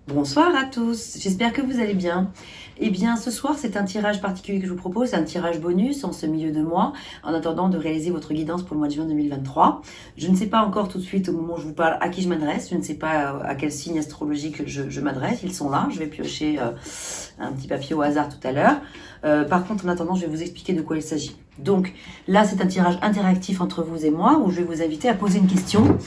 Bonsoir à tous, j'espère que vous allez bien. Eh bien, ce soir, c'est un tirage particulier que je vous propose, un tirage bonus en ce milieu de mois, en attendant de réaliser votre guidance pour le mois de juin 2023. Je ne sais pas encore tout de suite, au moment où je vous parle, à qui je m'adresse. Je ne sais pas à quel signe astrologique je m'adresse. Ils sont là. Je vais piocher un petit papier au hasard tout à l'heure. Par contre, en attendant, je vais vous expliquer de quoi il s'agit. Donc, là, c'est un tirage interactif entre vous et moi, où je vais vous inviter à poser une question.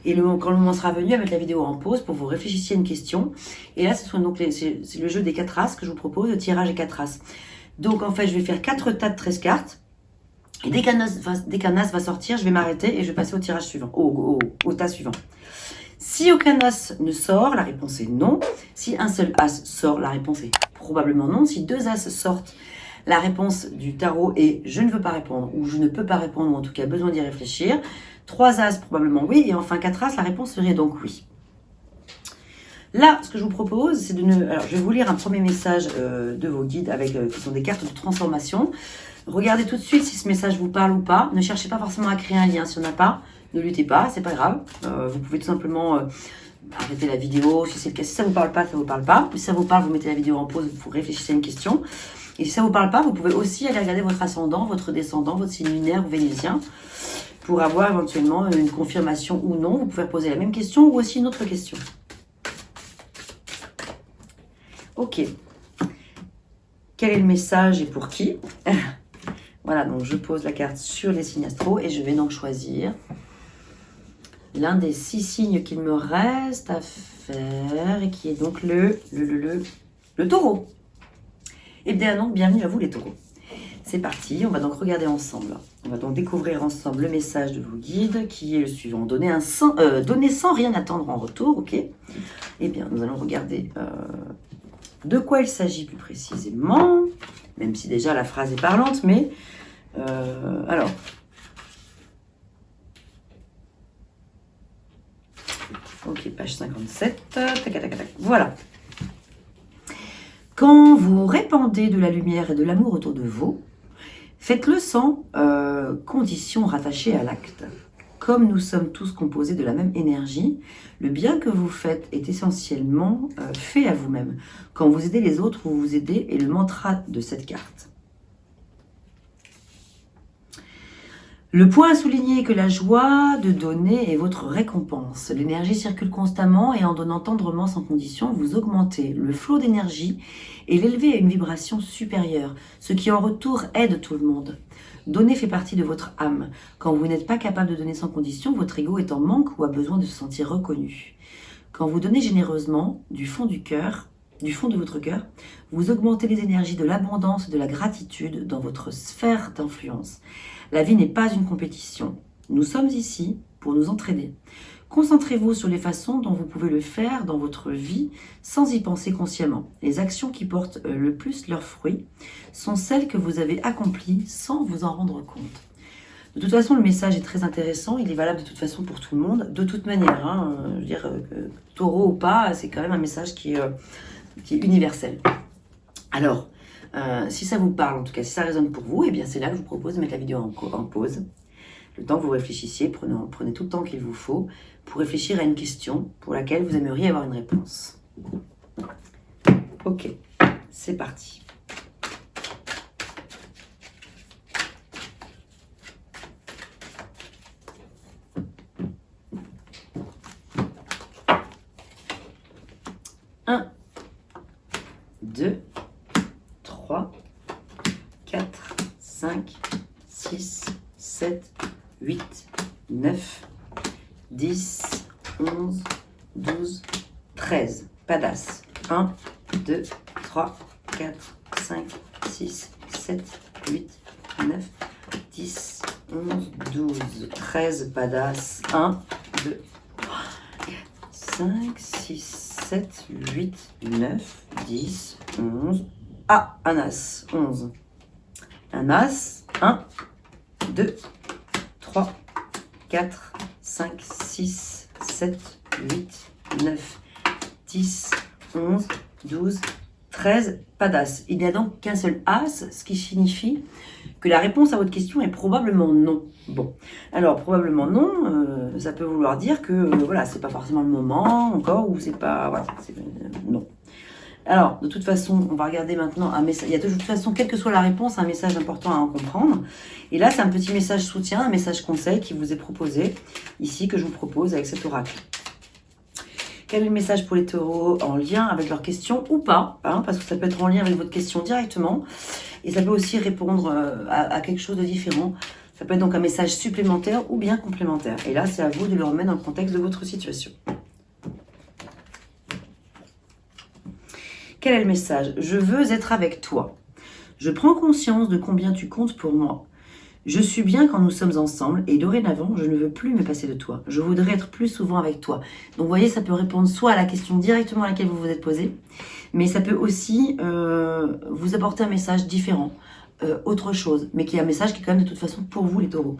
Et quand le moment sera venu, à mettre la vidéo en pause pour vous réfléchissiez à une question. Et là, c'est le jeu des 4 as que je vous propose, le tirage des 4 as. Donc, en fait, je vais faire 4 tas de 13 cartes. Et dès qu'un as va sortir, je vais m'arrêter et je vais passer au tirage suivant, au tas suivant. Si aucun as ne sort, la réponse est non. Si un seul as sort, la réponse est probablement non. Si 2 as sortent, la réponse du tarot est je ne veux pas répondre ou je ne peux pas répondre ou en tout cas besoin d'y réfléchir. 3 as probablement oui et enfin 4 as, la réponse serait donc oui. Là, ce que je vous propose, c'est de ne... Alors, je vais vous lire un premier message de vos guides qui sont des cartes de transformation. Regardez tout de suite si ce message vous parle ou pas. Ne cherchez pas forcément à créer un lien. Si on n'a pas, ne luttez pas, c'est pas grave. Vous pouvez tout simplement arrêter la vidéo. Si c'est le cas, si ça vous parle pas, ça vous parle pas. Si ça vous parle, vous mettez la vidéo en pause, vous réfléchissez à une question. Et si ça vous parle pas, vous pouvez aussi aller regarder votre ascendant, votre descendant, votre signe lunaire ou vénusien pour avoir éventuellement une confirmation ou non. Vous pouvez poser la même question ou aussi une autre question. Ok. Quel est le message et pour qui? Voilà, donc je pose la carte sur les signes astro et je vais donc choisir l'un des 6 signes qu'il me reste à faire et qui est donc le taureau. Et bien donc, bienvenue à vous les taureaux. C'est parti, on va donc regarder ensemble. On va donc découvrir ensemble le message de vos guides qui est le suivant. Donner sans rien attendre en retour, ok? Eh bien, nous allons regarder de quoi il s'agit plus précisément, même si déjà la phrase est parlante, mais alors... Ok, page 57. Tac, tac, tac, tac. Voilà. Quand vous répandez de la lumière et de l'amour autour de vous, faites-le sans conditions rattachées à l'acte. Comme nous sommes tous composés de la même énergie, le bien que vous faites est essentiellement fait à vous-même. Quand vous aidez les autres, vous vous aidez, et le mantra de cette carte. Le point à souligner est que la joie de donner est votre récompense. L'énergie circule constamment et en donnant tendrement sans condition, vous augmentez le flot d'énergie et l'élevez à une vibration supérieure, ce qui en retour aide tout le monde. Donner fait partie de votre âme. Quand vous n'êtes pas capable de donner sans condition, votre ego est en manque ou a besoin de se sentir reconnu. Quand vous donnez généreusement, du fond du cœur, du fond de votre cœur, vous augmentez les énergies de l'abondance et de la gratitude dans votre sphère d'influence. La vie n'est pas une compétition. Nous sommes ici pour nous entraider. Concentrez-vous sur les façons dont vous pouvez le faire dans votre vie sans y penser consciemment. Les actions qui portent le plus leurs fruits sont celles que vous avez accomplies sans vous en rendre compte. De toute façon, le message est très intéressant. Il est valable de toute façon pour tout le monde. De toute manière, je veux dire, taureau ou pas, c'est quand même un message qui est universel. Alors, si ça vous parle, en tout cas, si ça résonne pour vous, eh bien c'est là que je vous propose de mettre la vidéo en pause. Le temps que vous réfléchissiez, prenez tout le temps qu'il vous faut pour réfléchir à une question pour laquelle vous aimeriez avoir une réponse. Ok, c'est parti. Un, 2, 3, 4, 5, 6, 7, 8, 9, 10, 11, 12, 13. Pas d'as. 1, 2, 3, 4, 5, 6, 7, 8, 9, 10, 11, 12, 13. Pas d'as. 1, 2, 3, 4, 5, 6, 7, 8, 9, 10, 11. Ah, un as. 11. Un as. 1, 2, 3, 4, 5, 6, 7, 8, 9, 10, 11, 12, 13, pas d'as. Il n'y a donc qu'un seul as, ce qui signifie que la réponse à votre question est probablement non. Bon, alors probablement non, ça peut vouloir dire que voilà, c'est pas forcément le moment encore, ou c'est pas, voilà, c'est non. Alors, de toute façon, on va regarder maintenant un message. Il y a de toute façon, quelle que soit la réponse, un message important à en comprendre. Et là, c'est un petit message soutien, un message conseil qui vous est proposé ici, que je vous propose avec cet oracle. Quel est le message pour les taureaux en lien avec leurs questions ou pas, hein, parce que ça peut être en lien avec votre question directement. Et ça peut aussi répondre à quelque chose de différent. Ça peut être donc un message supplémentaire ou bien complémentaire. Et là, c'est à vous de le remettre dans le contexte de votre situation. Quel est le message? Je veux être avec toi. Je prends conscience de combien tu comptes pour moi. Je suis bien quand nous sommes ensemble et dorénavant, je ne veux plus me passer de toi. Je voudrais être plus souvent avec toi. Donc, vous voyez, ça peut répondre soit à la question directement à laquelle vous vous êtes posé, mais ça peut aussi vous apporter un message différent, autre chose, mais qui est un message qui est quand même de toute façon pour vous, les taureaux.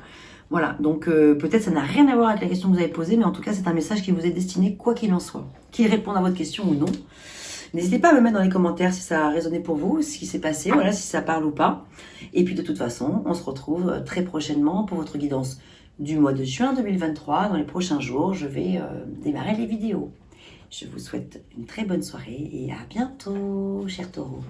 Voilà, donc peut-être ça n'a rien à voir avec la question que vous avez posée, mais en tout cas, c'est un message qui vous est destiné, quoi qu'il en soit. Qu'il réponde à votre question ou non. N'hésitez pas à me mettre dans les commentaires si ça a résonné pour vous, ce qui s'est passé, voilà, si ça parle ou pas. Et puis de toute façon, on se retrouve très prochainement pour votre guidance du mois de juin 2023. Dans les prochains jours, je vais démarrer les vidéos. Je vous souhaite une très bonne soirée et à bientôt, chers taureaux.